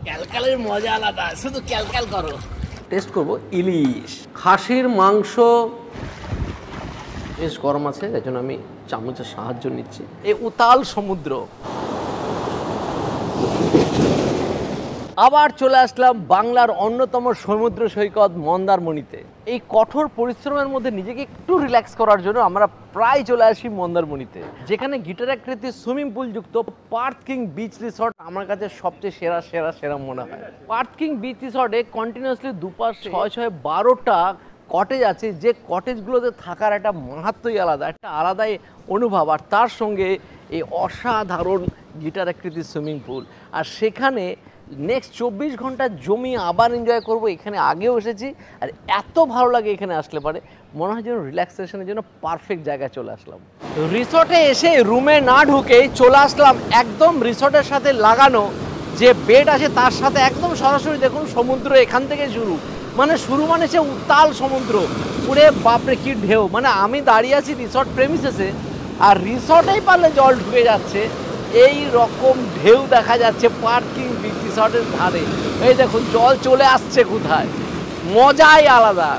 ক্যালকালের মজা আলাদা, শুধু ক্যালকাল করো। টেস্ট করব ইলিশ, খাসির মাংস। বেশ গরম আছে, তাই জন্য আমি চামচের সাহায্য নিচ্ছি। এই উতাল সমুদ্র। আবার চলে আসলাম বাংলার অন্যতম সমুদ্র সৈকত মন্দারমণিতে। এই কঠোর পরিশ্রমের মধ্যে নিজেকে একটু রিল্যাক্স করার জন্য আমরা প্রায় চলে আসি মন্দারমণিতে, যেখানে গিটার আকৃতির সুইমিং পুল যুক্ত পার্থ কিং বিচ রিসর্ট আমার কাছে সবচেয়ে সেরা সেরা সেরা মনে হয়। পার্থ কিং বিচ রিসর্টে কন্টিনিউয়াসলি দুপাশে 6-12টা কটেজ আছে, যে কটেজগুলোতে থাকার একটা মাহাত্ম্যই আলাদা, একটা আলাদাই অনুভব। আর তার সঙ্গে এই অসাধারণ গিটার আকৃতির সুইমিং পুল, আর সেখানে নেক্সট 24 ঘন্টা জমি আবার এনজয় করব। এখানে আগেও এসেছি, আর এত ভালো লাগে এখানে আসলে পারে, মনে হয় যেন রিল্যাক্সেশনের জন্য পারফেক্ট জায়গায় চলে আসলাম। রিসর্টে এসে রুমে না ঢুকেই চলে আসলাম একদম রিসর্টের সাথে লাগানো যে বেড আছে তার সাথে একদম সরাসরি দেখুন সমুদ্র এখান থেকে শুরু, মানে সে উত্তাল সমুদ্র। পুরে বাপরে কি ঢেউ, মানে আমি দাঁড়িয়ে আছি রিসর্ট প্রেমিসেসে, আর রিসর্টেই পারলে জল ঢুকে যাচ্ছে, এই রকম ঢেউ দেখা যাচ্ছে পার্থ কিং বিচ রিসর্টের ধারে। এই দেখুন জল চলে আসছে কোথায়, মজাই আলাদা।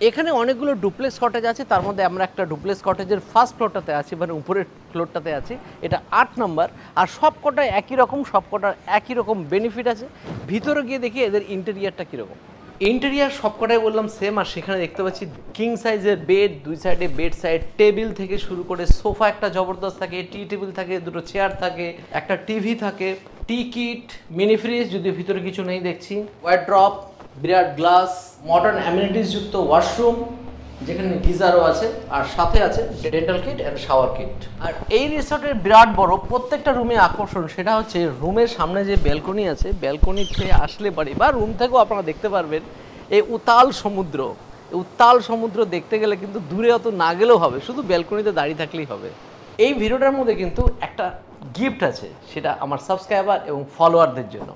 এখানে অনেকগুলো ডুপ্লেক্স কটেজ আছে, তার মধ্যে আমরা একটা ডুপ্লেক্স কটেজের ফার্স্ট ফ্লোরটাতে আছি, মানে উপরের ফ্লোরটাতে আছি, এটা 8 নম্বর। আর সবকটাই একই রকম, সবকটার একই রকম বেনিফিট আছে। ভিতরে গিয়ে দেখি এদের ইন্টেরিয়ারটা কীরকম। ইন্টেরিয়ার সবকটাই বললাম সেম, আর সেখানে দেখতে পাচ্ছি কিং সাইজের বেড, দুই সাইডে বেড সাইড টেবিল থেকে শুরু করে সোফা একটা জবরদস্ত থাকে, টি টেবিল থাকে, দুটো চেয়ার থাকে, একটা টিভি থাকে, টি কিট, মিনি ফ্রিজ, যদিও ভিতরে কিছু নেই দেখছি, ওয়ার্ড্রপ, বিরাট গ্লাস, মডার্ন অ্যামিনিটিস যুক্ত ওয়াশরুম যেখানে গিজারও আছে, আর সাথে আছে dental kit and shower kit. আর এই রিসর্টের বিরাট বড় প্রত্যেকটা রুমে আকর্ষণ সেটা হচ্ছে রুমের সামনে যে ব্যালকনি আছে, ব্যালকনি থেকে আসলে বাড়ি বা রুম থেকেও আপনারা দেখতে পারবেন এই উতাল সমুদ্র। উত্তাল সমুদ্র দেখতে গেলে কিন্তু দূরে অত না গেলেও হবে, শুধু ব্যালকনিতে দাঁড়িয়ে থাকলেই হবে। এই ভিডিওটার মধ্যে কিন্তু একটা গিফট আছে, সেটা আমার সাবস্ক্রাইবার এবং ফলোয়ারদের জন্য।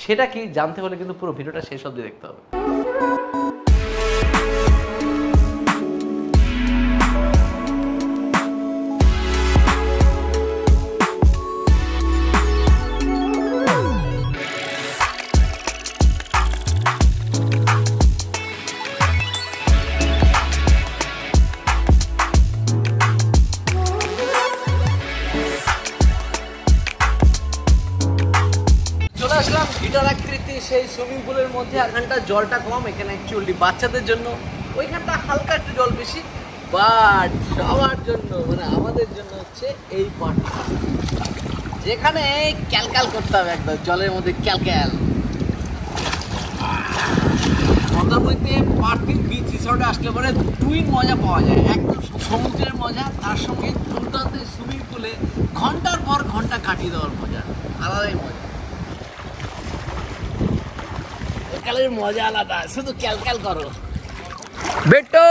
সেটা কি জানতে হলে কিন্তু পুরো ভিডিওটা শেষ অবধি দেখতে হবে। গিটার আকৃতি সেই সুইমিং পুলের মধ্যে, এখানটা জলটা কম, এখানে অ্যাকচুয়ালি বাচ্চাদের জন্য, ওইখানটা হালকা একটু জল বেশি, বাট সবার জন্য মানে আমাদের জন্য হচ্ছে এই পার্টটা, যেখানে ক্যালকাল করতে হবে একদম জলের মধ্যে ক্যালকাল। মন্দারমণিতে পার্থ কিং বিচ রিসর্টে আসলে পরে দুই মজা পাওয়া যায়, একদম সমুদ্রের মজা, তার সঙ্গে দুর্দান্ত সুইমিং পুলে ঘন্টার পর ঘন্টা কাটিয়ে দেওয়ার মজা, আলাদাই মজা। ক্যালকালের মজা আলাদা, শুধু ক্যালকাল করো। বেটো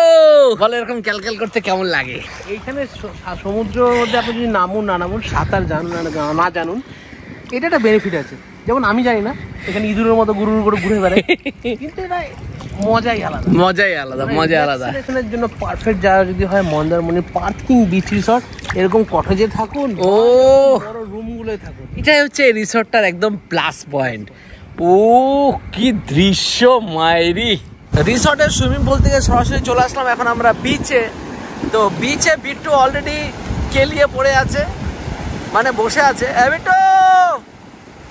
বলে এরকম ক্যালকাল করতে কেমন লাগে? এইখানে সমুদ্রের মধ্যে আপনি যদি নামুন না নামুন, সাঁতার জানুন না জানুন, এটা একটা বেনিফিট আছে। যেমন আমি জানি না, এখানে ইঁদুরের মতো গুরুর করে ঘুরে বেড়ায়, কিন্তু এটা মজাই আলাদা, মজাই আলাদা, মজা আলাদা। এখানের জন্য পারফেক্ট জায়গা যদি হয় Mandarmani Partha king beach resort, এরকম কটেজে থাকুন, ও বড় রুমগুলোয় থাকুন, এটাই হচ্ছে এই রিসর্টটার একদম প্লাস পয়েন্ট। ও কি দৃশ্য মাইরি! রিসর্টের সুইমিং পুল থেকে সরাসরি চলে আসলাম এখন আমরা বিচে। তো বিচে বিট্টু অলরেডি কেলিয়ে পড়ে আছে, মানে বসে আছে। বিট্টু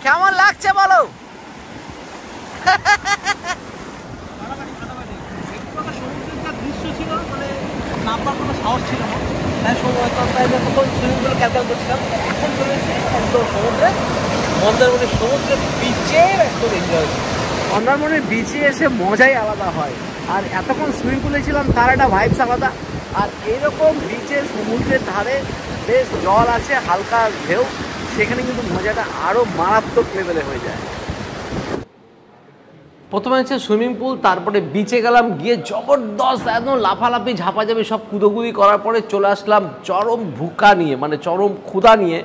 কেমন লাগছে বলো? দৃশ্য ছিল, মানে নামবার কোনো সাহস ছিল না, তাই তখন সুইমিং পুলে ক্যালকাল করছিলাম। এখন চলে এসেছি একদম সমুদ্রে, মন্দারমণির সমুদ্রের বিচে একদম এনজয় করছি। মন্দারমণির বিচে এসে মজাই আলাদা হয়, আর এতক্ষণ সুইমিং পুলে ছিলাম তার একটা ভাইবস আলাদা। আর এইরকম বিচে সমুদ্রের ধারে বেশ জল আছে, হালকা ঢেউ, সেখানে কিন্তু মজাটা আরও মারাত্মক লেভেলে হয়ে যায়। প্রথমে হচ্ছে সুইমিং পুল, তারপরে বিচে গেলাম, গিয়ে জবরদস্ত একদম লাফালাফি ঝাপাঝাপি সব কুদোকুদি করার পরে চলে আসলাম চরম ভুকা নিয়ে, মানে চরম ক্ষুধা নিয়ে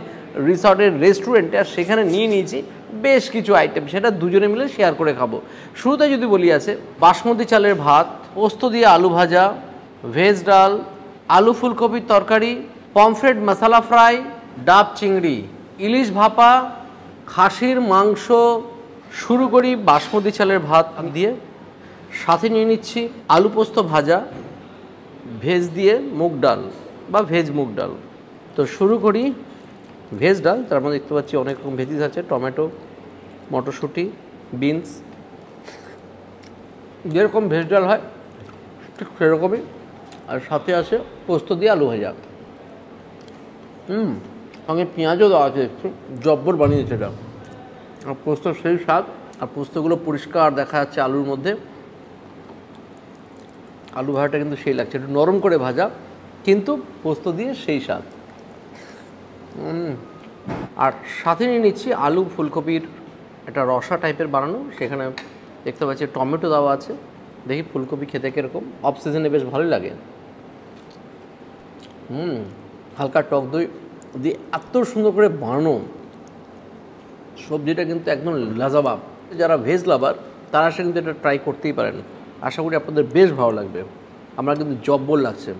রিসর্টের রেস্টুরেন্টে। আর সেখানে নিয়ে নিয়েছি বেশ কিছু আইটেম, সেটা দুজনে মিলে শেয়ার করে খাবো। শুরুতে যদি বলি আছে বাসমতি চালের ভাত, পোস্ত দিয়ে আলু ভাজা, ভেজ ডাল, আলু ফুলকপির তরকারি, পমফ্রেট মশলা ফ্রাই, ডাব চিংড়ি, ইলিশ ভাপা, খাসির মাংস, শুরু করি বাসমতি চালের ভাত দিয়ে, সাথে নিয়ে নিচ্ছি আলু পোস্ত ভাজা, ভেজ দিয়ে মুগ ডাল বা ভেজ মুগ ডাল। তো শুরু করি ভেজ ডাল, তার মধ্যে দেখতে পাচ্ছি অনেক রকম ভেজিস আছে, টমেটো, মটরশুঁটি, বিনস, যেরকম ভেজ ডাল হয় ঠিক সেরকমই। আর সাথে আছে পোস্ত দিয়ে আলু ভাজা, সঙ্গে পেঁয়াজও দেওয়া আছে, একটু জব্বর বানিয়েছে এটা। আর পোস্ত সেই স্বাদ, আর পোস্তগুলো পরিষ্কার দেখা যাচ্ছে আলুর মধ্যে। আলু ভাজাটা কিন্তু সেই লাগছে, একটু নরম করে ভাজা, কিন্তু পোস্ত দিয়ে সেই স্বাদ। আর সাথে নিয়ে নিচ্ছি আলু ফুলকপির একটা রসা টাইপের বানানো, সেখানে দেখতে পাচ্ছি টমেটো দেওয়া আছে। দেখি ফুলকপি খেতে কীরকম, অফ সিজনে বেশ ভালোই লাগে। হালকা টক দই দিয়ে এত সুন্দর করে বানানো সবজিটা কিন্তু একদম লাজবাব। যারা ভেজ লাভার তারা সে কিন্তু এটা ট্রাই করতেই পারেন, আশা করি আপনাদের বেশ ভালো লাগবে। আমরা কিন্তু জব্বর লাগছে,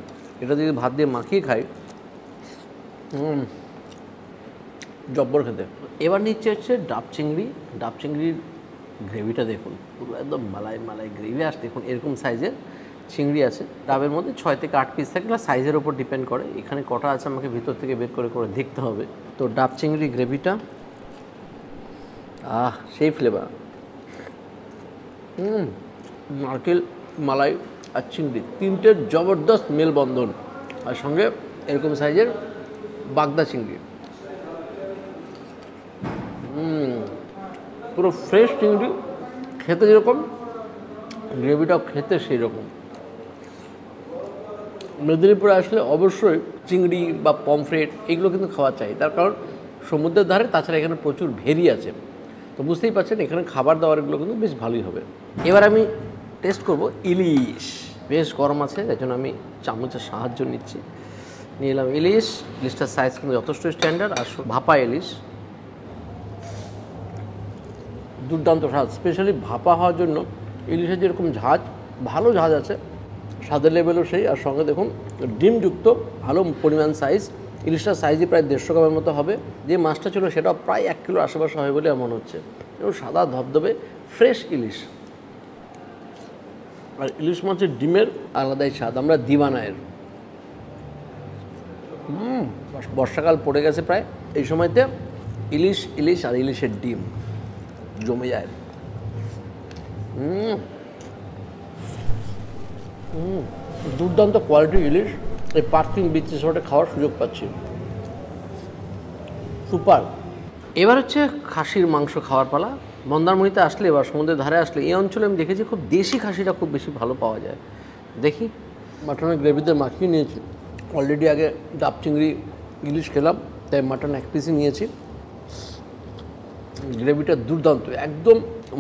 এটা যদি ভাত দিয়ে মাখিয়ে খাই জব্বর খেতে। এবার নিচ্ছে হচ্ছে ডাব চিংড়ি। ডাব চিংড়ির গ্রেভিটা দেখুন, পুরো একদম মালাই মালাই গ্রেভি আসছে। দেখুন এরকম সাইজের চিংড়ি আছে, ডাবের মধ্যে 6 থেকে 8 পিস থাকে, সাইজের ওপর ডিপেন্ড করে। এখানে কটা আছে আমাকে ভিতর থেকে বের করে করে দেখতে হবে। তো ডাব চিংড়ি গ্রেভিটা সেই ফ্লেভার, নারকেল, মালাই আর চিংড়ি, তিনটের জবরদস্ত মেলবন্ধন। আর সঙ্গে এরকম সাইজের বাগদা চিংড়ি, পুরো ফ্রেশ চিংড়ি, খেতে যেরকম গ্রেভিটাও খেতে সেই রকম। মেদিনীপুরে আসলে অবশ্যই চিংড়ি বা পমফ্রেট এগুলো কিন্তু খাওয়া চাই, তার কারণ সমুদ্রের ধারে, তাছাড়া এখানে প্রচুর ভেরি আছে। তো বুঝতেই পারছেন এখানে খাবার দাবারগুলো কিন্তু বেশ ভালোই হবে। এবার আমি টেস্ট করব ইলিশ। বেশ গরম আছে, এই জন্য আমি চামচের সাহায্য নিচ্ছি। নিয়ে এলাম ইলিশ। ইলিশটার সাইজ কিন্তু যথেষ্ট স্ট্যান্ডার্ড, আর ভাপা ইলিশ, দুর্দান্ত স্বাদ। স্পেশালি ভাপা হওয়ার জন্য ইলিশের যেরকম ঝাঁজ, ভালো ঝাঁজ আছে, স্বাদের লেভেলও সেই। আর সঙ্গে দেখুন ডিমযুক্ত, ভালো পরিমাণ সাইজ। ইলিশটার সাইজই প্রায় 150 গ্রামের মতো হবে। যে মাছটা ছিল সেটাও প্রায় 1 কিলোর আশেপাশে হবে বলে মনে হচ্ছে। এবং সাদা ধবধবে ফ্রেশ ইলিশ। আর ইলিশ মাছের ডিমের আলাদাই স্বাদ, আমরা দিওয়ানা এর। বর্ষাকাল পড়ে গেছে প্রায়, এই সময়তে ইলিশ ইলিশ আর ইলিশের ডিম জমে যায়। দুর্দান্ত কোয়ালিটির ইলিশ, এই পার্কিং বিচ রিসোর্টে খাওয়ার সুযোগ পাচ্ছি, সুপার। এবার হচ্ছে খাসির মাংস খাওয়ার পালা। মন্দারমণিতে আসলে, এবার সমুদ্রের ধারে আসলে এই অঞ্চলে আমি দেখেছি খুব দেশি খাসিটা খুব বেশি ভালো পাওয়া যায়। দেখি, মাটনের গ্রেভিতে মাখিয়ে নিয়েছি অলরেডি, আগে ডাব চিংড়ি ইলিশ খেলাম, তাই মাটন 1 পিসই নিয়েছি। গ্রেভিটা দুর্দান্ত, একদম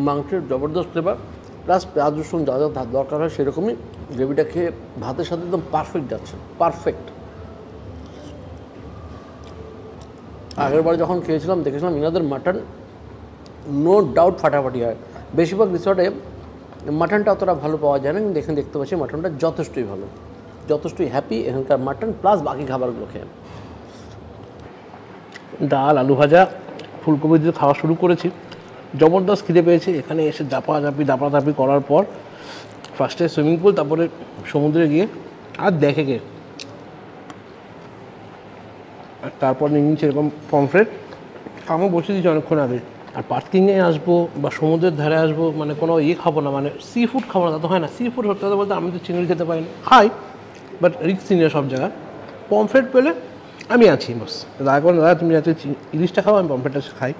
মাংসের জবরদস্ত ফ্লেভার, প্লাস পেঁয়াজ রসুন যা যা দরকার হয় সেরকমই। গ্রেভিটা খেয়ে ভাতের সাথে একদম পারফেক্ট যাচ্ছে, পারফেক্ট। আগেরবার যখন খেয়েছিলাম দেখেছিলাম ইনাদের মাটন নো ডাউট ফাটাফাটি হয়। বেশিরভাগ রিসর্টে মাটনটা অতটা ভালো পাওয়া যায় না, কিন্তু এখানে দেখতে পাচ্ছি মাটনটা যথেষ্টই ভালো, যথেষ্টই হ্যাপি এখানকার মাটন প্লাস বাকি খাবারগুলো খেয়ে। ডাল, আলু ভাজা, ফুলকপি দিয়ে খাওয়া শুরু করেছি, জবরদস্ত খিদে পেয়েছে। এখানে এসে দাপাদাপি করার পর ফার্স্টে সুইমিং পুল, তারপরে সমুদ্রে গিয়ে আর দেখে গে, আর তারপর নিয়ে নিচ্ছে এরকম পমফ্রেট। আমিও বসে দিয়েছি অনেকক্ষণ আগে। আর পার্কিংয়ে আসবো বা সমুদ্রের ধারে আসবো, মানে কোনো খাবো না, মানে সি ফুড খাবো না, তা তো হয় না। সি ফুড হতে হতে বলতে আমি তো চিংড়ি খেতে পারি না, খাই বাট রিস্ক নিয়ে সব জায়গায়। পমফ্রেট পেলে আমি আছি, বাস দয়া করে দাদা তুমি যাতে ইলিশটা খাও, আমি পমফ্রেটটা খাই।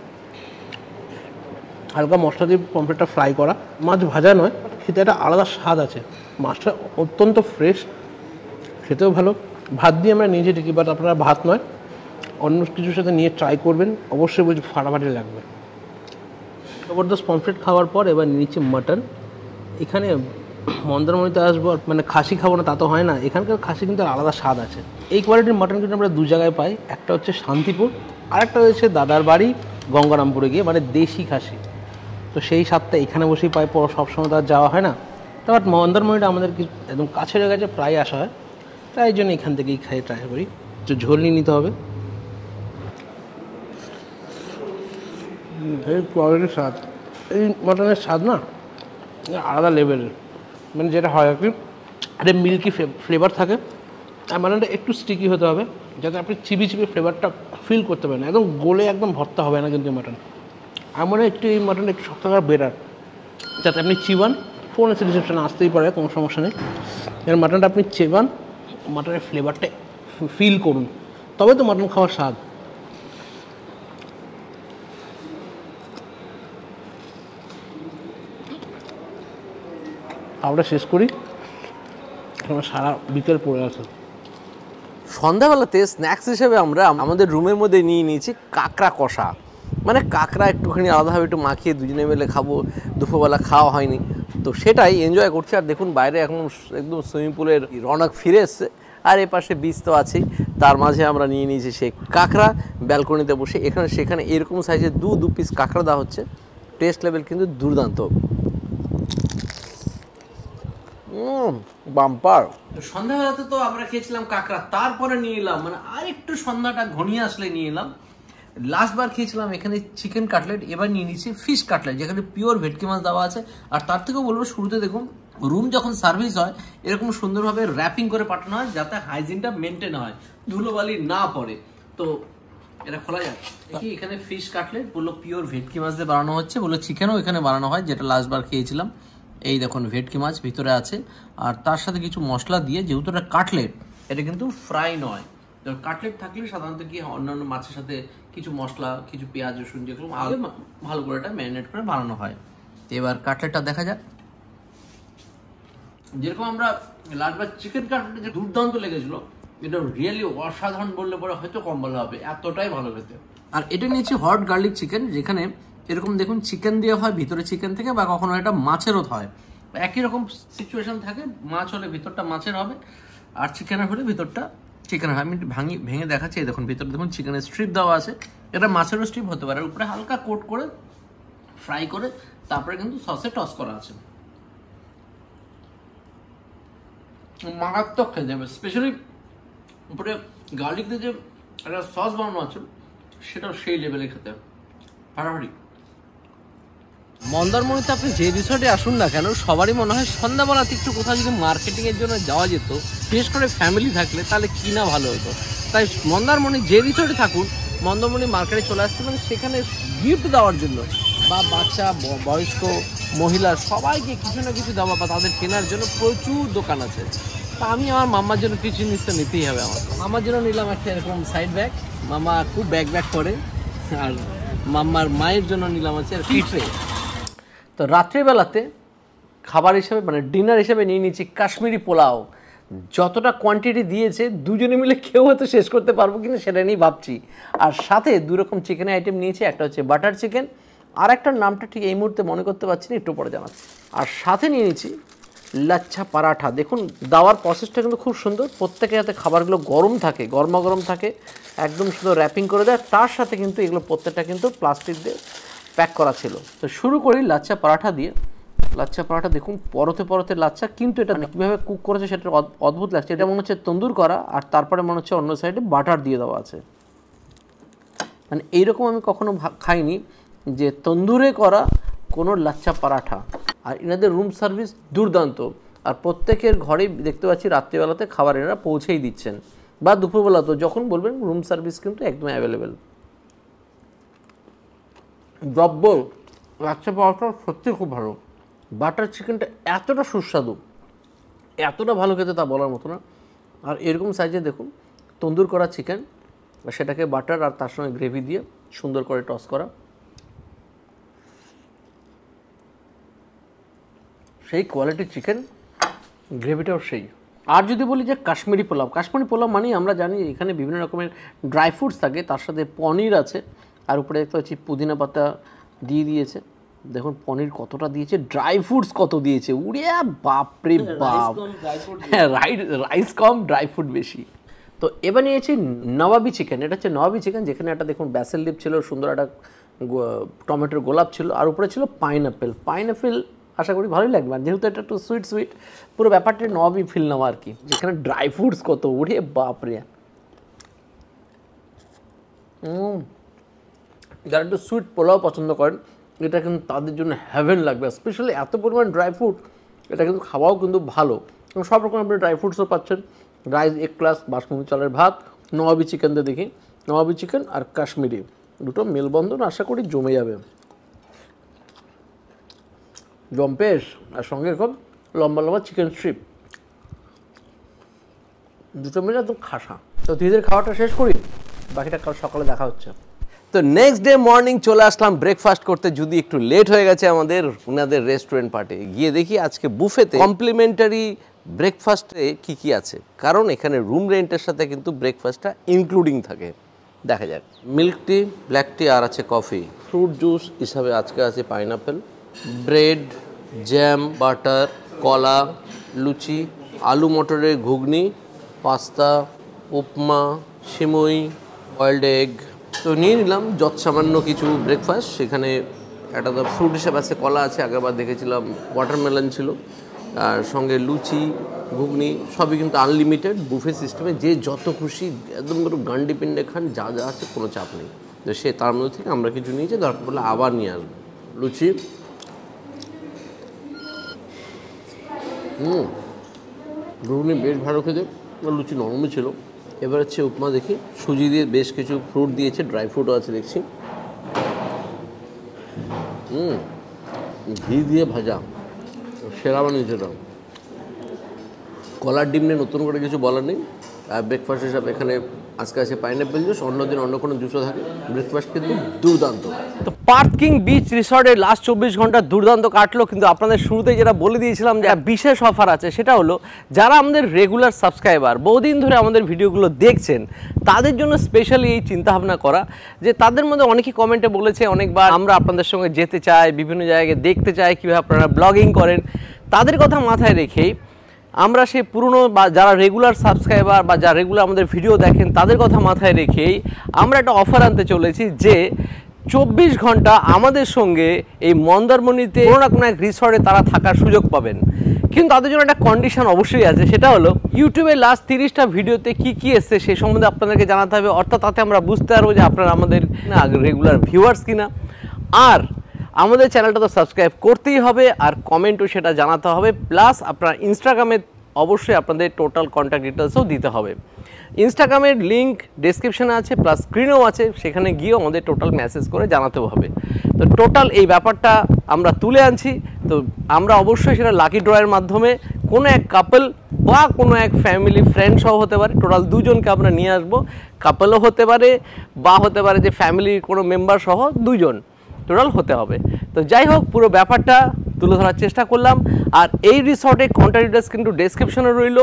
হালকা মশলা দিয়ে পমফ্রেটটা ফ্রাই করা, মাছ ভাজা নয়, খেতে একটা আলাদা স্বাদ আছে। মাছটা অত্যন্ত ফ্রেশ, খেতেও ভালো। ভাত দিয়ে আমরা নিজে দেখি, বাট আপনারা ভাত নয় অন্য কিছুর সাথে নিয়ে ট্রাই করবেন, অবশ্যই বলছি ফাটাফাটি লাগবে। জবরদস্ত পমফ্রেট খাওয়ার পর এবার নিচে মাটন। এখানে মন্দারমণিতে আসবো মানে খাসি খাবো না তা তো হয় না, এখানকার খাসি কিন্তু আলাদা স্বাদ আছে। এই কোয়ালিটির মাটন কিন্তু আমরা 2 জায়গায় পাই, একটা হচ্ছে শান্তিপুর, আর একটা হচ্ছে দাদার বাড়ি গঙ্গারামপুরে গিয়ে, মানে দেশি খাসি। তো সেই স্বাদটা এখানে বসেই পাই, সবসময় তার যাওয়া হয় না। তো বাট মন্দারমণিটা আমাদের একদম কাছের কাছে প্রায় আসা হয়, তাই জন্য এখান থেকেই খাই ট্রাই করি। তো ঝোল নিয়ে নিতে হবে, এই কোয়ালিটির স্বাদ এই মাটনের স্বাদ না আলাদা লেভেলের, মানে যেটা হয় আর কি একটা মিল্কি ফ্লেভার থাকে, আর মাটনটা একটু স্টিকি হতে হবে যাতে আপনি চিবি চিবি ফ্লেভারটা ফিল করতে পারেন, একদম গলে একদম ভর্তা হবে না কিন্তু মাটন। আমার একটু এই মাটন একটু শক্ত থাকা বেটার, যাতে আপনি চিবান, ফোন এসে রিসেপশনে আসতেই পারে, কোনো সমস্যা নেই। এবার মাটনটা আপনি চেবান, মাটনের ফ্লেভারটা ফিল করুন, তবে তো মাটন খাওয়ার স্বাদ। আমরা শেষ করি, আমার সারা বিকেল পড়ে আছে। সন্ধ্যাবেলাতে স্ন্যাক্স হিসেবে আমরা আমাদের রুমের মধ্যে নিয়ে নিয়েছি কাঁকড়া কষা, মানে কাঁকড়া একটুখানি আলাদাভাবে একটু মাখিয়ে দুজনে মিলে খাবো, দুপুরবেলা খাওয়া হয়নি তো সেটাই এনজয় করছি। আর দেখুন বাইরে এখন একদম সুইমিং পুলের রৌনক ফিরে এসছে, আর এ পাশে বীজ তো আছেই, তার মাঝে আমরা নিয়ে নিয়েছি সেই কাঁকড়া। ব্যালকনিতে বসে এখানে সেখানে এরকম সাইজের দু পিস কাঁকড়া দেওয়া হচ্ছে, টেস্ট লেভেল কিন্তু দুর্দান্ত, বাম্পার। সন্ধ্যাবেলাতে তো আমরা খেয়েছিলাম কাঁকড়া, তারপরে নিয়ে এলাম মানে আরেকটু সন্ধ্যাটা ঘনিয়ে আসলে নিয়ে এলাম, লাস্টবার খেয়েছিলাম এখানে চিকেন কাটলেট, এবার নিয়ে নিচ্ছি ফিশ কাটলেট যেখানে পিওর ভেটকি মাছ দেওয়া আছে। আর তার থেকেও বলবো শুরুতে দেখুন রুম যখন সার্ভিস হয় এরকম সুন্দরভাবে র্যাপিং করে পাঠানো হয় যাতে হাইজিনটা মেনটেন হয়, ধুলোবালি না পড়ে। তো এটা খোলা যায় দেখি, এখানে ফিশ কাটলেট বললো পিওর ভেটকি মাছ দিয়ে বানানো হচ্ছে, বললো চিকেনও এখানে বানানো হয় যেটা লাস্টবার খেয়েছিলাম। এই দেখুন ভেটকি মাছ ভিতরে আছে, আর তার সাথে কিছু মশলা দিয়ে, যেহেতু এটা কাটলেট এটা কিন্তু ফ্রাই নয়, কাটলেট থাকলে সাধারণত কি অন্যান্য মাছের সাথে কিছু মশলা, কিছু পেঁয়াজ রসুন যেগুলো আগে ভালো করে এটা ম্যারিনেট করে বানানো হয়। এবার কাটলেটটা দেখা যাক। যেরকম আমরা লাস্টবার চিকেন কাটলেট যে দুর্দান্ত লেগেছিল, এটা রিয়েলি অসাধারণ বললে পরে হয়তো কম বলা হবে, এতটাই ভালো খেতে। আর এটা নিয়েছি হট গার্লিক চিকেন, যেখানে এরকম দেখুন চিকেন দেওয়া হয় ভিতরে চিকেন থেকে, বা কখনো এটা মাছেরও হয়, একই রকম সিচুয়েশন থাকে, মাছ হলে ভিতরটা মাছের হবে আর চিকেনের হলে ভিতরটা চিকেন হয়। আমি ভেঙে দেখাচ্ছি, দেখুন ভিতরে দেখুন চিকেনের স্ট্রিপ দেওয়া আছে, এটা মাছেরও স্ট্রিপ হতে পারে, উপরে হালকা কোট করে ফ্রাই করে তারপরে কিন্তু সসে টস করা আছে, মারাত্মক খেতে যাবে। স্পেশালি উপরে গার্লিক দিয়ে যে একটা সস বানানো আছে সেটাও সেই লেভেলে খেতে ফাটাফাটি। মন্দারমণিতে আপনি যে রিসর্টে আসুন না কেন, সবারই মনে হয় সন্ধ্যাবেলাতে একটু কোথাও যদি মার্কেটিংয়ের জন্য যাওয়া যেত, বিশেষ করে ফ্যামিলি থাকলে, তাহলে কি না ভালো হতো। তাই মন্দারমণি যে রিসর্টে থাকুন, মন্দারমণি মার্কেটে চলে আসতে পারেন, সেখানে গিফট দেওয়ার জন্য বা বাচ্চা বয়স্ক মহিলা সবাইকে কিছু না কিছু দেওয়া বা তাদের কেনার জন্য প্রচুর দোকান আছে। তা আমি আমার মাম্মার জন্য কিছু নিশ্চয় নিতেই হবে, আমার মামার জন্য নিলাম একটা এরকম সাইড ব্যাগ, মামা খুব ব্যাগ করে, আর মাম্মার মায়ের জন্য নিলাম হচ্ছে ট্রে। তো রাত্রিবেলাতে খাবার হিসেবে মানে ডিনার হিসেবে নিয়ে নিচ্ছি কাশ্মীরি পোলাও, যতটা কোয়ান্টিটি দিয়েছে দুজনে মিলে কেউ হয়তো শেষ করতে পারবো কিনা সেটা নিয়েই ভাবছি। আর সাথে দুরকম চিকেনের আইটেম নিয়েছি, একটা হচ্ছে বাটার চিকেন, আর একটার নামটা ঠিক এই মুহূর্তে মনে করতে পারছি না, একটু পরে জানাচ্ছি। আর সাথে নিয়ে নিচ্ছি লাচ্ছা পরাঠা। দেখুন দেওয়ার প্রসেসটা কিন্তু খুব সুন্দর, প্রত্যেকে যাতে খাবারগুলো গরম থাকে, গরমা গরম থাকে, একদম সুন্দর র্যাপিং করে দেয়, তার সাথে কিন্তু এগুলো প্রত্যেকটা কিন্তু প্লাস্টিক দিয়ে প্যাক করা ছিল। তো শুরু করি লাচ্ছা পরাঠা দিয়ে। লাচ্ছা পরাঠা দেখুন পরতে পরতে লাচ্ছা, কিন্তু এটা কীভাবে কুক করেছে সেটা অদ্ভুত লাগছে, এটা মনে হচ্ছে তন্দুর করা, আর তারপরে মনে হচ্ছে অন্য সাইডে বাটার দিয়ে দেওয়া আছে। মানে এইরকম আমি কখনো খাইনি যে তন্দুরে করা কোনো লাচ্ছা পরাঠা। আর এনাদের রুম সার্ভিস দুর্দান্ত, আর প্রত্যেকের ঘরেই দেখতে পাচ্ছি রাত্রিবেলাতে খাবার এনারা পৌঁছেই দিচ্ছেন, বা দুপুরবেলা তো যখন বলবেন রুম সার্ভিস কিন্তু একদম অ্যাভেলেবেল। জব্বর লাচ্ছা পরাঠা সত্যি খুব ভালো, বাটার চিকেনটা এতটা সুস্বাদু, এতটা ভালো খেতে তা বলার মতো না। আর এরকম সাইজে দেখুন তন্দুর করা চিকেন, সেটাকে বাটার আর তার সঙ্গে গ্রেভি দিয়ে সুন্দর করে টস করা, সেই কোয়ালিটির চিকেন, গ্রেভিটাও সেই। আর যদি বলি যে কাশ্মীরি পোলাও, কাশ্মীরি পোলাও মানে আমরা জানি এখানে বিভিন্ন রকমের ড্রাই ফ্রুটস থাকে, তার সাথে পনির আছে, আর উপরে দেখতে পাচ্ছি পুদিনা পাতা দিয়ে দিয়েছে, দেখুন পনির কতটা দিয়েছে, ড্রাই ফ্রুটস কত দিয়েছে, উড়ে বাপরে বাপ, হ্যাঁ রাইস কম ড্রাই ফ্রুট বেশি। তো এবার নিয়েছি নবাবি চিকেন, এটা হচ্ছে নবাবি চিকেন, যেখানে একটা দেখুন ব্যাসেল লিপ ছিল, সুন্দর একটা টমেটোর গোলাপ ছিল, আর উপরে ছিল পাইনঅ্যাপেল, আশা করি ভালোই লাগবে, যেহেতু এটা একটু সুইট পুরো ব্যাপারটা নবাবি ফিল নেওয়া আর কি, যেখানে ড্রাই ফ্রুটস কত, উড়ে বাপরে। যারা একটু সুইট পোলাও পছন্দ করেন এটা কিন্তু তাদের জন্য হ্যাভেন লাগবে, স্পেশালি এত পরিমাণ ড্রাই ফ্রুট, এটা কিন্তু খাওয়াও কিন্তু ভালো। এবং সব রকম আপনি ড্রাই ফ্রুটসও পাচ্ছেন, রাইস 1 গ্লাস, বাসমতি চালের ভাত, নবাবি চিকেন দিয়ে দেখি, নবাবি চিকেন আর কাশ্মীরি দুটো মেলবন্ধন আশা করি জমে যাবে। জম্পেশ আর সঙ্গে এরকম লম্বা লম্বা চিকেন স্ট্রিপ, দুটো মিলে একদম খাসা। তো ধীরে খাওয়াটা শেষ করি, বাকিটা কাল সকালে দেখা হচ্ছে। তো নেক্সট ডে মর্নিং চলে আসলাম ব্রেকফাস্ট করতে, যদি একটু লেট হয়ে গেছে আমাদের ওনাদের রেস্টুরেন্ট পার্টি। গিয়ে দেখি আজকে বুফেতে কমপ্লিমেন্টারি ব্রেকফাস্টে কি কি আছে, কারণ এখানে রুম রেন্টের সাথে কিন্তু ব্রেকফাস্টটা ইনক্লুডিং থাকে। দেখা যাক। মিল্ক টি, ব্ল্যাক টি আর আছে কফি। ফ্রুট জুস হিসাবে আজকে আছে পাইনাপেল, ব্রেড, জ্যাম, বাটার, কলা, লুচি, আলু মটরের ঘুগনি, পাস্তা, উপমা, সিমুই, বয়েলড এগ। তো নিয়ে নিলাম যৎসামান্য কিছু ব্রেকফাস্ট। সেখানে একটা তো ফ্রুট হিসাবে আছে, কলা আছে, আগেরবার দেখেছিলাম ওয়াটারমেলন ছিল, আর সঙ্গে লুচি, ঘুগনি, সবই কিন্তু আনলিমিটেড বুফে সিস্টেমে। যে যত খুশি একদম পুরো গান্ডি পিন্ডে খান, যা যা আছে কোনো চাপ নেই। তো সে তার মধ্যে থেকে আমরা কিছু নিয়েছি, দরকার পড়লে আবার নিয়ে আসবো। লুচি, ঘুগনি বেশ ভালো খেতে, লুচি নরমই ছিল। এবার হচ্ছে উপমা, দেখি সুজি দিয়ে বেশ কিছু ফ্রুট দিয়েছে, ড্রাই ফ্রুটও আছে দেখছি, ঘি দিয়ে ভাজা, সেরা বানিয়েছে। কলার ডিম নিয়ে নতুন করে কিছু বলার নেই। আর ব্রেকফাস্ট হিসাবে এখানে আজকে আছে পাইনাপেল জুস, অন্যদিন অন্য কোনো জুসও থাকে। ব্রেকফাস্ট কিন্তু দুর্দান্ত। তো পার্কিং বিচ রিসর্টের লাস্ট 24 ঘন্টা দুর্দান্ত কাটলো, কিন্তু আপনাদের শুরুতেই যেটা বলে দিয়েছিলাম যে বিশেষ অফার আছে, সেটা হলো যারা আমাদের রেগুলার সাবস্ক্রাইবার, বহুদিন ধরে আমাদের ভিডিওগুলো দেখছেন, তাদের জন্য স্পেশালি এই চিন্তাভাবনা করা যে তাদের মধ্যে অনেকেই কমেন্টে বলেছে অনেকবার আমরা আপনাদের সঙ্গে যেতে চাই, বিভিন্ন জায়গায় দেখতে চাই কীভাবে আপনারা ব্লগিং করেন। তাদের কথা মাথায় রেখেই আমরা সেই পুরনো বা যারা রেগুলার সাবস্ক্রাইবার বা যারা রেগুলার আমাদের ভিডিও দেখেন, তাদের কথা মাথায় রেখেই আমরা একটা অফার আনতে চলেছি যে 24 ঘন্টা আমাদের সঙ্গে এই মন্দারমণিতে কোনো না কোনো এক রিসর্টে তারা থাকার সুযোগ পাবেন। কিন্তু তাদের জন্য একটা কন্ডিশন অবশ্যই আছে, সেটা হলো ইউটিউবের লাস্ট 30টা ভিডিওতে কি কি এসছে সেই সম্বন্ধে আপনাদেরকে জানাতে হবে। অর্থাৎ তাতে আমরা বুঝতে পারবো যে আপনারা আমাদের রেগুলার ভিউয়ার্স কিনা। আর আমাদের চ্যানেলটা তো সাবস্ক্রাইব করতেই হবে, আর কমেন্টও সেটা জানাতে হবে। প্লাস আপনার ইনস্টাগ্রামে অবশ্যই আপনাদের টোটাল কন্ট্যাক্ট ডিটেলসও দিতে হবে। ইনস্টাগ্রামের লিঙ্ক ডেসক্রিপশানে আছে, প্লাস স্ক্রিনেও আছে, সেখানে গিয়েও আমাদের টোটাল মেসেজ করে জানাতেও হবে। তো টোটাল এই ব্যাপারটা আমরা তুলে আনছি। তো আমরা অবশ্যই সেটা লাকি ড্রয়ের মাধ্যমে কোনো এক কাপল বা কোনো এক ফ্যামিলি ফ্রেন্ড সহ হতে পারে, টোটাল 2 জনকে আমরা নিয়ে আসবো। কাপলও হতে পারে বা হতে পারে যে ফ্যামিলির কোনো মেম্বার সহ 2 জন টোটাল হতে হবে। তো যাই হোক, পুরো ব্যাপারটা তুলে ধরার চেষ্টা করলাম। আর এই রিসর্টের কন্ট্যাক্ট ডিটেলস কিন্তু ডেসক্রিপশনে রইল,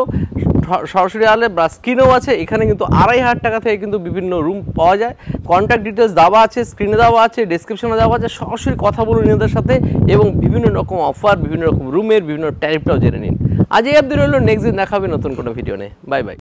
সরাসরি আলে বা স্ক্রিনেও আছে। এখানে কিন্তু 2500 টাকা থেকে কিন্তু বিভিন্ন রুম পাওয়া যায়। কন্ট্যাক্ট ডিটেলস দেওয়া আছে, স্ক্রিনে দেওয়া আছে, ডেসক্রিপশনে দেওয়া আছে। সরাসরি কথা বলুন এদের সাথে এবং বিভিন্ন রকম অফার, বিভিন্ন রকম রুমের বিভিন্ন ট্যারিফটাও জেনে নিন। আজ এই অবধি রইল, নেক্সট দিন দেখাবে নতুন কোনো ভিডিও নিয়ে। Bye bye.